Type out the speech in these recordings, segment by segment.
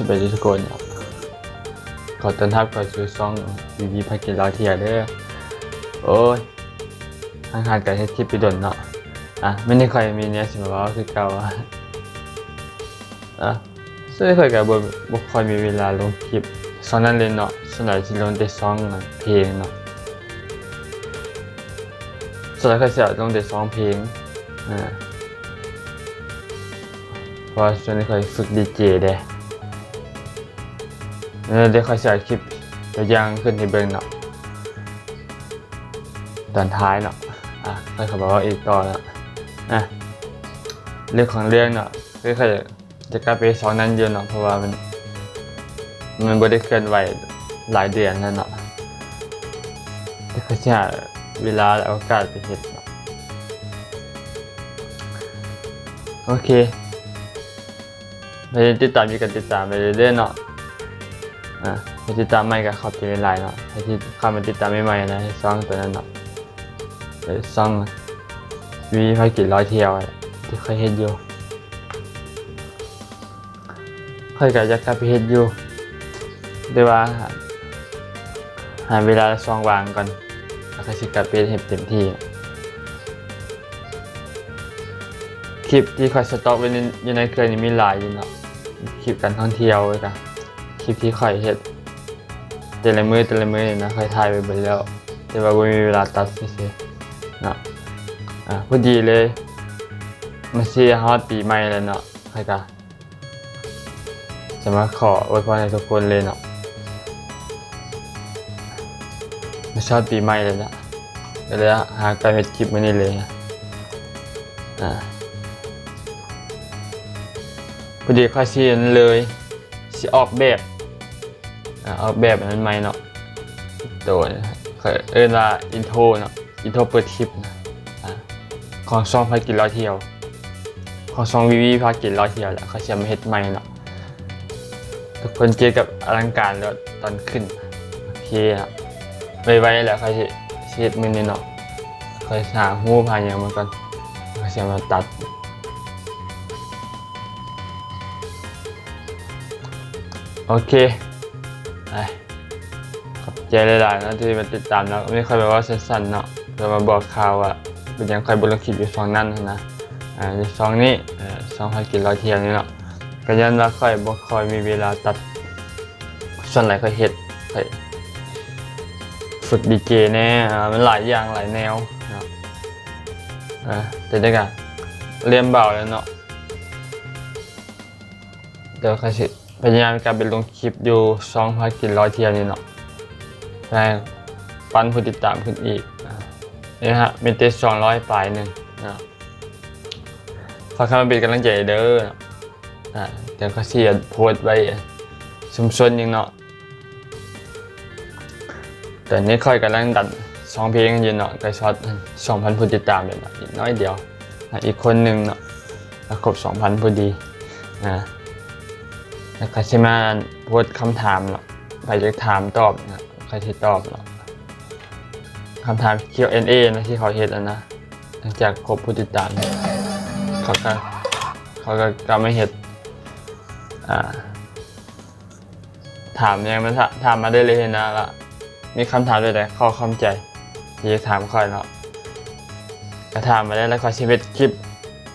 สวัสดีทุกคนขอต้อนรับเข้าสู่ช่องวีพากินร้อยเที่ยวเด้อโอ้ยทางหาการเฮ็ดคลิปไปดนเนาะไม่ได้ค่อยมีเนี่ยสิมาว่าคือเก่าซึ่งค่อยก็บ่ค่อยมีเวลาลงคลิปช่องนั้นเลยเนาะส่วนใหญ่สิลงแต่ช่องเพลงเนาะส่วนใหญ่ก็สิลงแต่ช่องเพลงเพราะช่วงนี้ค่อยฝึกดีเจเด้เดี๋ยวค่อยใส่คลิปตัวอย่างขึ้นให้เบิ่งเนาะตอนท้ายเนาะค่อยบอกว่าอีกต่อแล้วเรื่องของเรื่องเนาะค่อยจะกลับไปสอนนั้นเยอะเนาะเพราะว่ามันบ่ได้เคลื่อนไหวหลายเดือนแล้วเนาะแต่ค่อยจะหาเวลาและโอกาสไปเฮ็ดเนาะโอเคไปติดตามอยู่กันติดตามไปเรื่อยๆเนาะไปติดตามใหม่กับขอบใจหลายๆเนาะให้ที่เข้ามาติดตามใหม่ๆนะให้ซ่องตัวนั้นเนาะซ่องวีพากินร้อยเที่ยวที่เคยเห็นอยู่เคยกับจะกลับไปเห็นอยู่ด้วยว่าหาเวลาซ่องวางก่อนแล้วก็สิกลับไปเห็นเต็มที่คลิปที่คอยสต็อกไว้อยู่ในเครื่องนี้มีหลายอยู่เนาะคลิปการท่องเที่ยวเลยค่ะคลิปที่คอยเห็นแต่ละมือเนี่ยนะเคยถ่ายไปหมดแล้วแต่ว่าไม่มีเวลาตัดเสียเนาะพอดีเลยมาเชียร์ฮอตปีใหม่แล้วเนาะใครกันจะมาขออวยพรให้ทุกคนเลยเนาะมาชอบปีใหม่เลยนะเดี๋ยวหาการเป็นคลิปมานี่เลยพอดีค่อยเชียร์เลยสิออกแบบนั้นไหมเนาะโดยเอิ้นว่าอินโทรเนาะอินโทรเปิดคลิปนะของช่องพากินร้อยเที่ยวของช่องวีพากินร้อยเที่ยวแหละเขาเชื่อมาเฮ็ดใหม่เนาะทุกคนเจอกับอลังการแล้วตอนขึ้นโอเคครับไว้แหละเขาจะเฮ็ดมือนี่เนาะเขาหาหูพาอย่างมาก่อนเขาเชื่อมาตัดโอเคขอบใจหลายๆนะที่มาติดตามแล้วไม่ค่อยแบบว่าสั้นๆเนาะเรามาบอกข่าวว่าเป็นยังค่อยบนคลิปอยู่ช่องนั้นนะในช่องนี้ช่องพากินร้อยเที่ยวนี่เนาะก็ยันว่าค่อยมีเวลาตัดส่วนไหนค่อยเฮ็ดฝึกดีเจแน่มันหลายอย่างหลายแนวเนาะแต่ได้กันเรียนเบาแล้วเนาะเดี๋ยวค่อยพยายามการเป็นลงคลิปอยู่ช่องพากินร้อยเที่ยวนี่เนาะได้ปั้นผู้ติดตามขึ้นอีกนี่ฮะมีเตส200ปลายหนึ่งนะฝากคำมาเป็นกำลังใจเด้อเดี๋ยวก็เสียโพสไว้ชุมชนยังเนาะแต่นี่ค่อยกำลังดัน2เพลงอยู่เนาะก็ช็อต 2,000 ผู้ติดตามเดี๋ยวอีกน้อยเดียวอีกคนหนึ่งเนาะครบ 2,000 พอดีแล้วก็ใช่มาโพสคำถามเนาะใครจะถามตอบนะใครที่ตอบเนาะคำถาม Q&A นะที่เขาเฮ็ดนะหลังจากครบผู้ติดตามเขาก็ไม่เฮ็ดถามยังมันถามมาได้เลยนะละมีคำถามด้วยแต่ข้อข้องใจที่จะถามค่อยเนาะก็ถามมาได้แล้วก็ชีวิตคลิป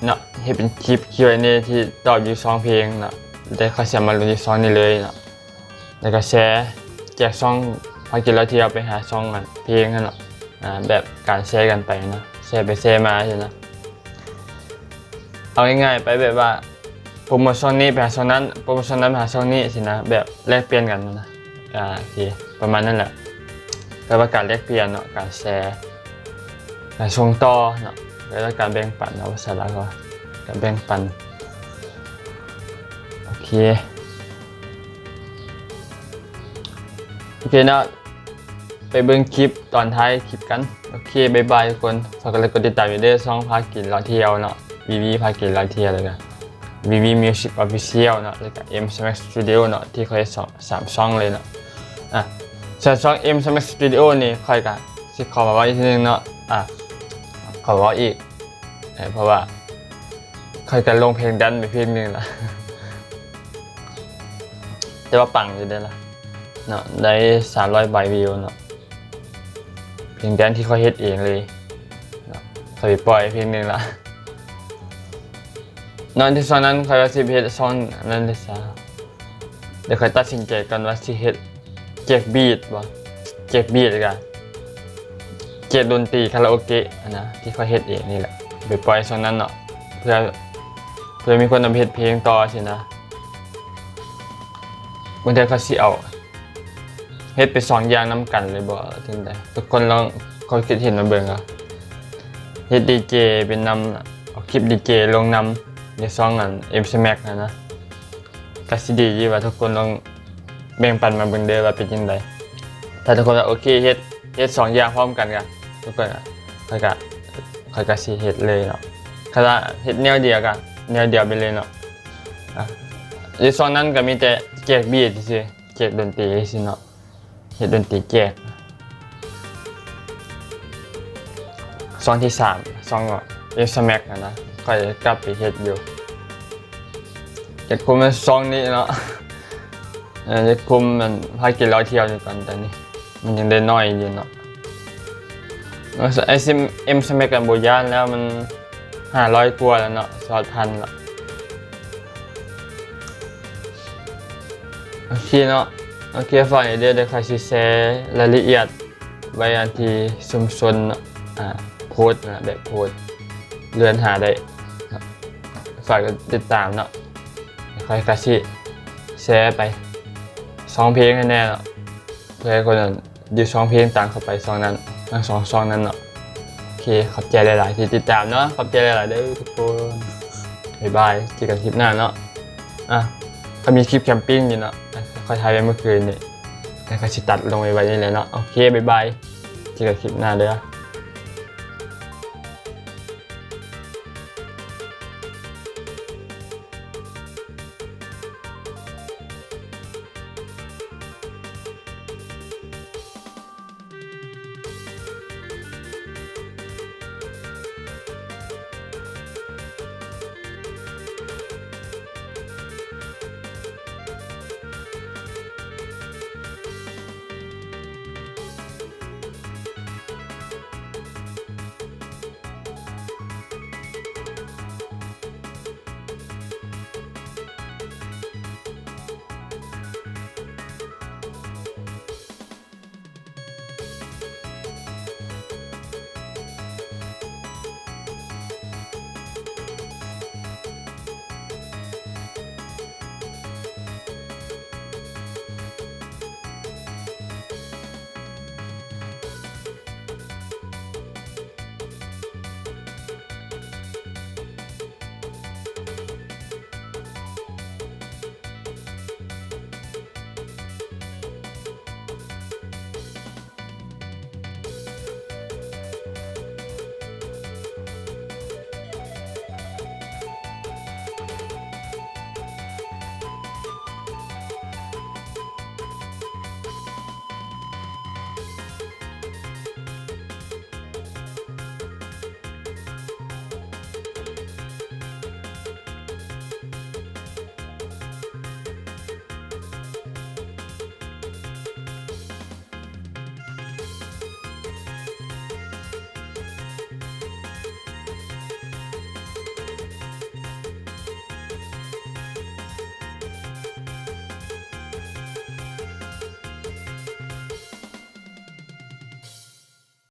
เนาะให้เป็นคลิป Q&A ที่ตอบอยู่2เพลงเนาะได้เขาเสียมาลงที่2นี่เลยเนาะแล้วก็แชร์แจกช่องพากินร้อยเที่ยวไปหาช่องเพลงเนาะแบบการแชร์กันไปนะแชร์ไปแชร์มาใช่ไหมเอาง่ายๆไปแบบว่าโปรโมชั่นนี้ไปหาช่องนั้นโปรโมชั่นนั้นไปหาช่องนี้สินะแบบแลกเปลี่ยนกันนะโอเคประมาณนั้นแหละแปลว่าการแลกเปลี่ยนเนาะการแชร์การส่งต่อเนาะแล้วการแบ่งปันเนาะภาษาละก็การแบ่งปันโอเคเนาะไปเบิ่งคลิปตอนท้ายคลิปกันโอเคบ๊ายบายทุกคนฝากกดติดตามอยู่ด้วยช่องพากินร้อยเที่ยวเนาะวีพากินร้อยเที่ยวเลยกันวีMusic Official เนาะแล้วก็ M Smack Studio เนาะที่เคย3ช่องเลยเนาะส่วนช่อง M Smack Studio นี่ค่อยกันสิขอมาไว้ทีนึงเนาะขอว่าอีกเพราะว่าค่อยกันลงเพลงดันไปเพลงนึงละ แต่ว่าปังอยู่ได้ละเนาะได้300 ใบวิวเนาะเพลงแดนที่เขาเฮ็ดเองเลยเนาะเขาไปปล่อยเพลงหนึงละนอนที่ซองนั้นเขาว่าสิเฮ็ดซองนั้นได้ซะเดี๋ยวเขาตัดสินใจกันว่าสิเฮ็ดแจกบีทบ่แจกบีทกันแจกดนตรีคาราโอเกะนะที่เขาเฮ็ดเองนี่แหละไปปล่อยซองนั้นเนาะเพื่อมีคนนำเฮ็ดเพลงต่อสินะบางทีเขาสิเอาเฮ็ดไป2อย่างนํกันเลยบ่ถึงได้ทุกคนลองเขาคิดเห็นมาเบิ่งอ่ะเฮ็ดดีเจเป็นนำเอาคลิปดีเจลงนำในซองอัน M Smack นะก็สิดีอยู่ว่าทุกคนลองแบ่งปันมาเบิ่งเด้อว่าเป็นจังไดถ้าทุกคนว่าโอเคเฮ็ด2อย่างพร้อมกันทุกคนค่อยก็สิเฮ็ดเลยเนาะถ้าเฮ็ดแนวเดียวกันแนวเดียวไปเลยเนาะในซองนั้นก็มีแต่แจกบีทซื่อแจกดนตรีซื่อเนาะเฮ็ดดนตรีแจกซองที่3ซองเอสแม็กนะค่อยกลับไปเฮ็ดอยู่จะคุมมันซองนี้เนาะจะคุมมันพากินร้อยเที่ยวนี่ก่อนแต่นี่มันยังได้น้อยอยู่เนาะไอซิมเอ็มสแม็กกันโบยานแล้วมัน500 กว่าแล้วเนาะ2,000ละโอเคเนาะโอเคฝากเดี๋ยวใครสิแชร์รายละเอียดไว้อันที่ชุมชนโพสต์นะแบบโพสต์เลื่อนหาได้ฝากติดตามเนาะใครก็สิแชร์ไป2 เพลงแน่ๆเนาะเพื่อให้คนอื่นดู2 เพลงต่างเข้าไปซองนั้นทั้ง2 ซองนั้นเนาะโอเคขอบใจหลายๆที่ติดตามเนาะขอบใจหลายๆเด้อทุกคนบ๊ายบายเจอกันคลิปหน้าเนาะเขามีคลิปแคมปิ้งอยู่เนาะเขาถ่ายไปเมื่อคืนนี่แล้วก็สิตัดลงไว้นี่แหละเนาะโอเคบ๊ายบายเจอกันคลิปหน้าเด้อ